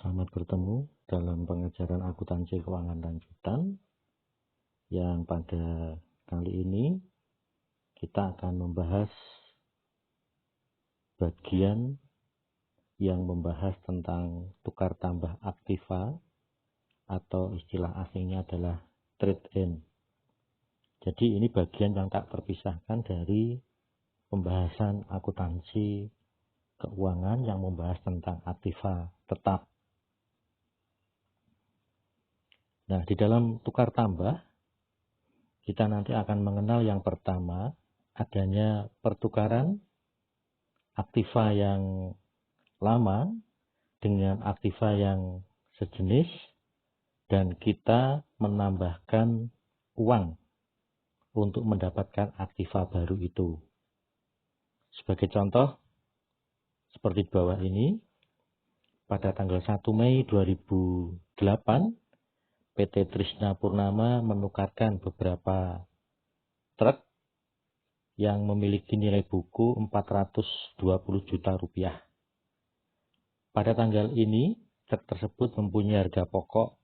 Selamat bertemu dalam pengajaran akuntansi keuangan lanjutan yang pada kali ini kita akan membahas bagian yang membahas tentang tukar tambah aktiva atau istilah asingnya adalah trade in. Jadi ini bagian yang tak terpisahkan dari pembahasan akuntansi keuangan yang membahas tentang aktiva tetap. Nah, di dalam tukar tambah, kita nanti akan mengenal yang pertama, adanya pertukaran aktiva yang lama dengan aktiva yang sejenis, dan kita menambahkan uang untuk mendapatkan aktiva baru itu. Sebagai contoh, seperti di bawah ini, pada tanggal 1 Mei 2008, PT Trisna Purnama menukarkan beberapa truk yang memiliki nilai buku 420 juta rupiah. Pada tanggal ini, truk tersebut mempunyai harga pokok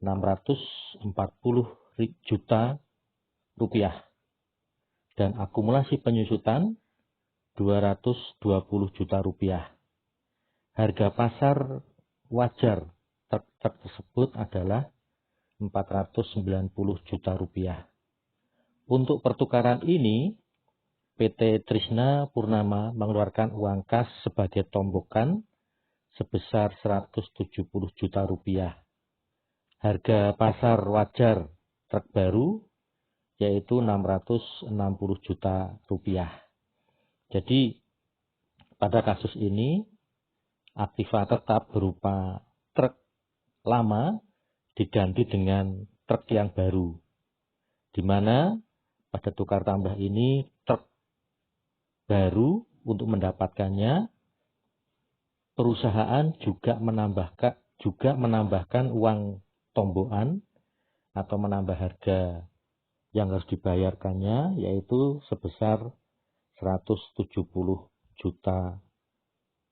640 juta rupiah dan akumulasi penyusutan 220 juta rupiah. Harga pasar wajar truk tersebut adalah 490 juta rupiah. Untuk pertukaran ini, PT Trisna Purnama mengeluarkan uang kas sebagai tombokan sebesar 170 juta rupiah. Harga pasar wajar truk baru yaitu 660 juta rupiah. Jadi pada kasus ini aktiva tetap berupa truk lama diganti dengan truk yang baru, di mana pada tukar tambah ini truk baru untuk mendapatkannya perusahaan juga menambahkan uang tombokan atau menambah harga yang harus dibayarkannya yaitu sebesar 170 juta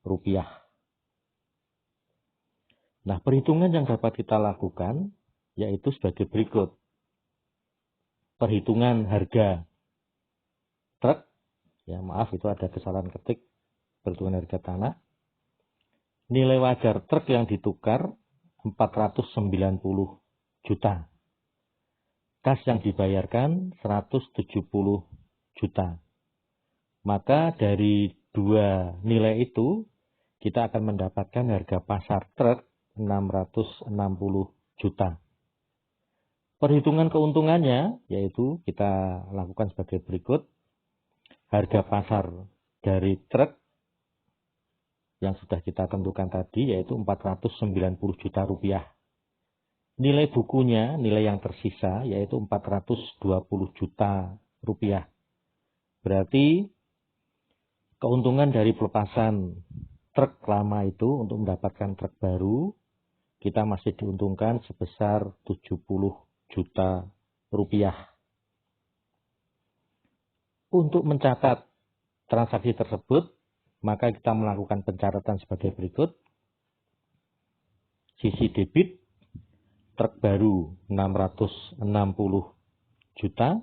rupiah. Nah, perhitungan yang dapat kita lakukan yaitu sebagai berikut. Perhitungan harga truk, itu ada kesalahan ketik, perhitungan harga tanah. Nilai wajar truk yang ditukar 490 juta. Kas yang dibayarkan 170 juta. Maka dari dua nilai itu kita akan mendapatkan harga pasar truk 660 juta. Perhitungan keuntungannya yaitu kita lakukan sebagai berikut. Harga pasar dari truk yang sudah kita tentukan tadi yaitu 490 juta rupiah. Nilai bukunya, nilai yang tersisa yaitu 420 juta rupiah. Berarti keuntungan dari pelepasan truk lama itu untuk mendapatkan truk baru, kita masih diuntungkan sebesar 70 juta rupiah. Untuk mencatat transaksi tersebut, maka kita melakukan pencatatan sebagai berikut. Sisi debit, truk baru 660 juta.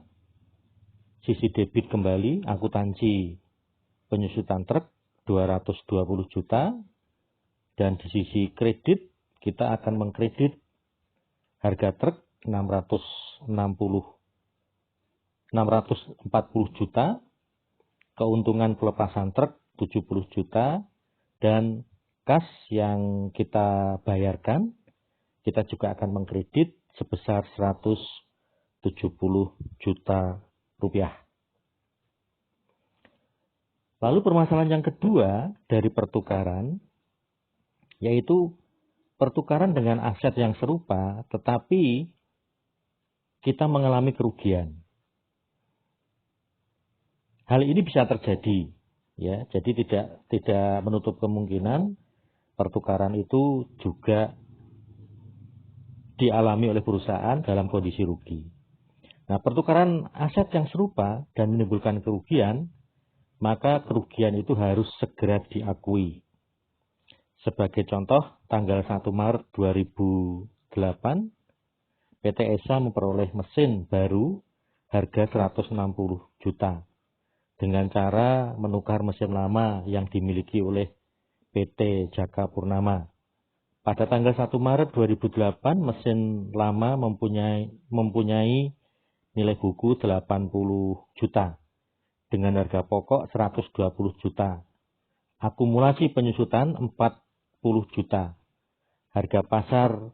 Sisi debit kembali, akuntansi penyusutan truk 220 juta. Dan di sisi kredit, kita akan mengkredit harga truk 640 juta, keuntungan pelepasan truk 70 juta, dan kas yang kita bayarkan, kita juga akan mengkredit sebesar 170 juta rupiah. Lalu permasalahan yang kedua dari pertukaran, yaitu pertukaran dengan aset yang serupa, tetapi kita mengalami kerugian. Hal ini bisa terjadi, ya. Jadi tidak menutup kemungkinan pertukaran itu juga dialami oleh perusahaan dalam kondisi rugi. Nah, pertukaran aset yang serupa dan menimbulkan kerugian, maka kerugian itu harus segera diakui. Sebagai contoh, tanggal 1 Maret 2008, PT ESA memperoleh mesin baru harga 160 juta dengan cara menukar mesin lama yang dimiliki oleh PT Jaka Purnama. Pada tanggal 1 Maret 2008, mesin lama mempunyai nilai buku 80 juta dengan harga pokok 120 juta. Akumulasi penyusutan 40 juta. Harga pasar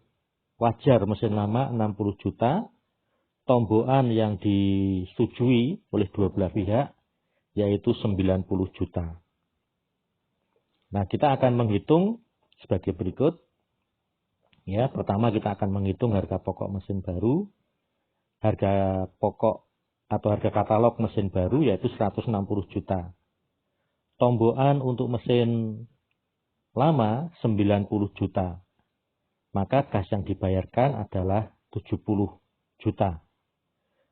wajar mesin lama 60 juta. Tombokan yang disetujui oleh dua belah pihak yaitu 90 juta. Nah, kita akan menghitung sebagai berikut. Ya, pertama kita akan menghitung harga pokok mesin baru. Harga pokok atau harga katalog mesin baru yaitu 160 juta. Tombokan untuk mesin lama 90 juta. Maka kas yang dibayarkan adalah 70 juta.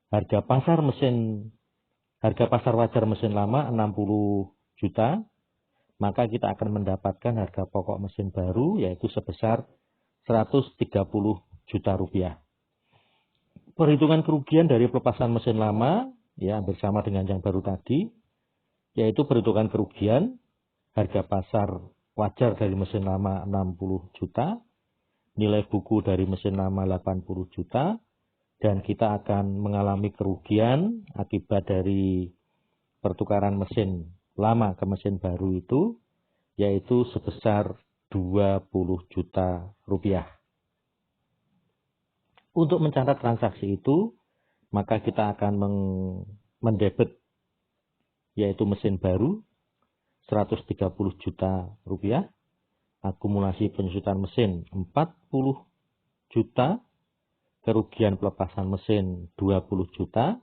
Harga pasar wajar mesin lama 60 juta. Maka kita akan mendapatkan harga pokok mesin baru yaitu sebesar 130 juta rupiah. Perhitungan kerugian dari pelepasan mesin lama ya bersama dengan yang baru tadi yaitu perhitungan kerugian harga pasar wajar dari mesin lama 60 juta, nilai buku dari mesin lama 80 juta, dan kita akan mengalami kerugian akibat dari pertukaran mesin lama ke mesin baru itu yaitu sebesar 20 juta rupiah. Untuk mencatat transaksi itu, maka kita akan mendebet yaitu mesin baru 130 juta rupiah, akumulasi penyusutan mesin 40 juta, kerugian pelepasan mesin 20 juta,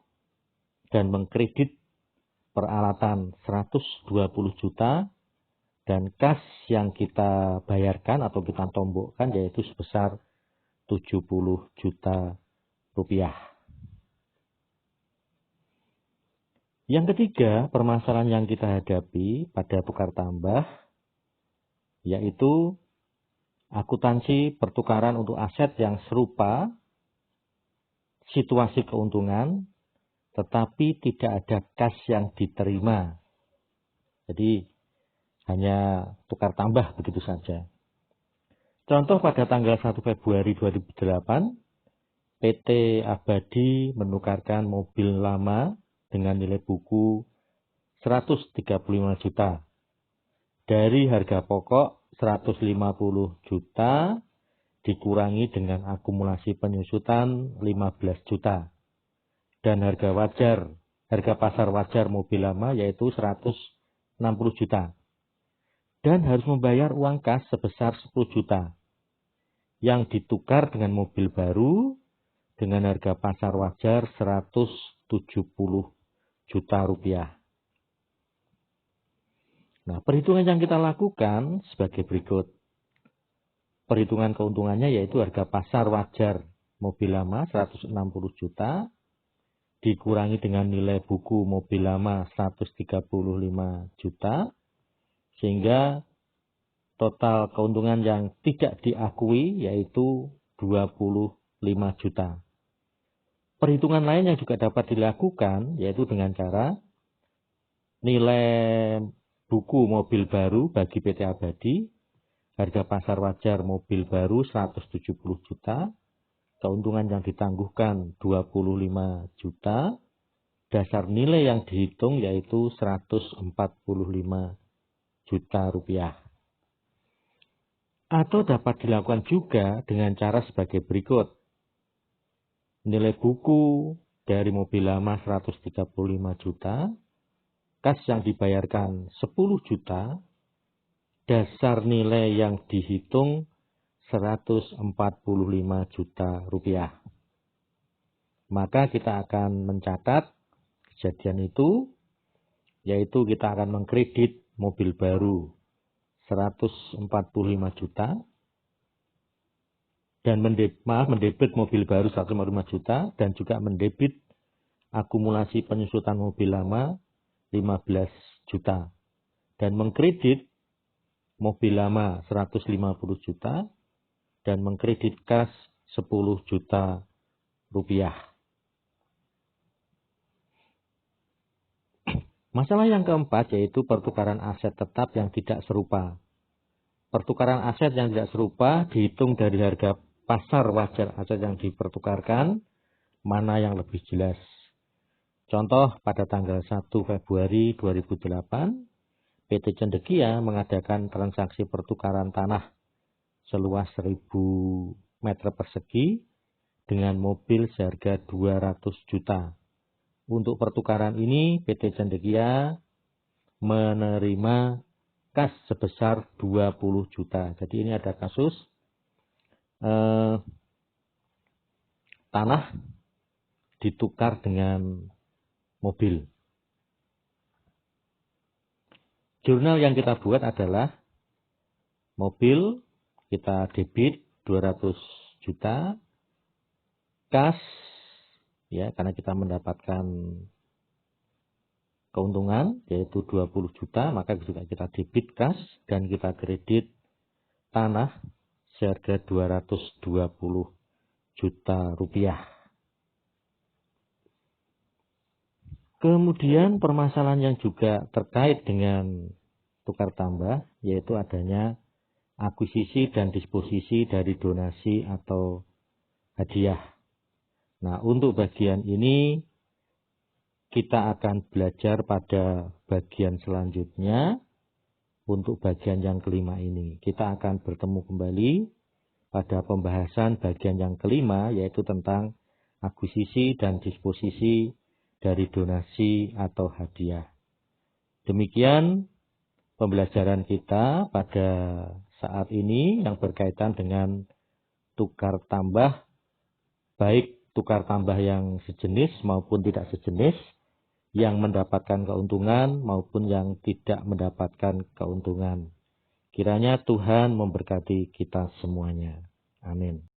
dan mengkredit peralatan 120 juta, dan kas yang kita bayarkan atau kita tombokkan yaitu sebesar 70 juta rupiah. Yang ketiga, permasalahan yang kita hadapi pada tukar tambah yaitu akuntansi pertukaran untuk aset yang serupa situasi keuntungan tetapi tidak ada kas yang diterima. Jadi hanya tukar tambah begitu saja. Contoh pada tanggal 1 Februari 2008, PT Abadi menukarkan mobil lama dengan nilai buku 135 juta. Dari harga pokok 150 juta dikurangi dengan akumulasi penyusutan 15 juta. Dan harga pasar wajar mobil lama yaitu 160 juta. Dan harus membayar uang kas sebesar 10 juta. Yang ditukar dengan mobil baru dengan harga pasar wajar 170 juta rupiah. Nah, perhitungan yang kita lakukan sebagai berikut. Perhitungan keuntungannya yaitu harga pasar wajar mobil lama 160 juta dikurangi dengan nilai buku mobil lama 135 juta sehingga total keuntungan yang tidak diakui yaitu 25 juta. Perhitungan lain yang juga dapat dilakukan yaitu dengan cara nilai buku mobil baru bagi PT Abadi, harga pasar wajar mobil baru 170 juta, keuntungan yang ditangguhkan 25 juta, dasar nilai yang dihitung yaitu 145 juta rupiah. Atau dapat dilakukan juga dengan cara sebagai berikut. Nilai buku dari mobil lama 135 juta, kas yang dibayarkan 10 juta, dasar nilai yang dihitung 145 juta rupiah. Maka kita akan mencatat kejadian itu, yaitu kita akan mengkredit mobil baru 145 juta dan mendebit mobil baru 145 juta dan juga mendebit akumulasi penyusutan mobil lama 15 juta dan mengkredit mobil lama 150 juta dan mengkredit kas 10 juta rupiah. Masalah yang keempat yaitu pertukaran aset tetap yang tidak serupa. Pertukaran aset yang tidak serupa dihitung dari harga pasar wajar aset yang dipertukarkan, mana yang lebih jelas. Contoh, pada tanggal 1 Februari 2008, PT Cendekia mengadakan transaksi pertukaran tanah seluas 1000 meter persegi dengan mobil seharga 200 juta. Untuk pertukaran ini, PT Cendekia menerima kas sebesar 20 juta. Jadi ini ada kasus tanah ditukar dengan mobil. Jurnal yang kita buat adalah mobil kita debit 200 juta, kas ya karena kita mendapatkan keuntungan yaitu 20 juta, maka juga kita debit kas dan kita kredit tanah seharga 220 juta rupiah. Kemudian permasalahan yang juga terkait dengan tukar tambah yaitu adanya akuisisi dan disposisi dari donasi atau hadiah. Nah, untuk bagian ini kita akan belajar pada bagian selanjutnya. Untuk bagian yang kelima ini kita akan bertemu kembali pada pembahasan bagian yang kelima yaitu tentang akuisisi dan disposisi dari donasi atau hadiah. Demikian pembelajaran kita pada saat ini yang berkaitan dengan tukar tambah, baik tukar tambah yang sejenis maupun tidak sejenis, yang mendapatkan keuntungan maupun yang tidak mendapatkan keuntungan. Kiranya Tuhan memberkati kita semuanya. Amin.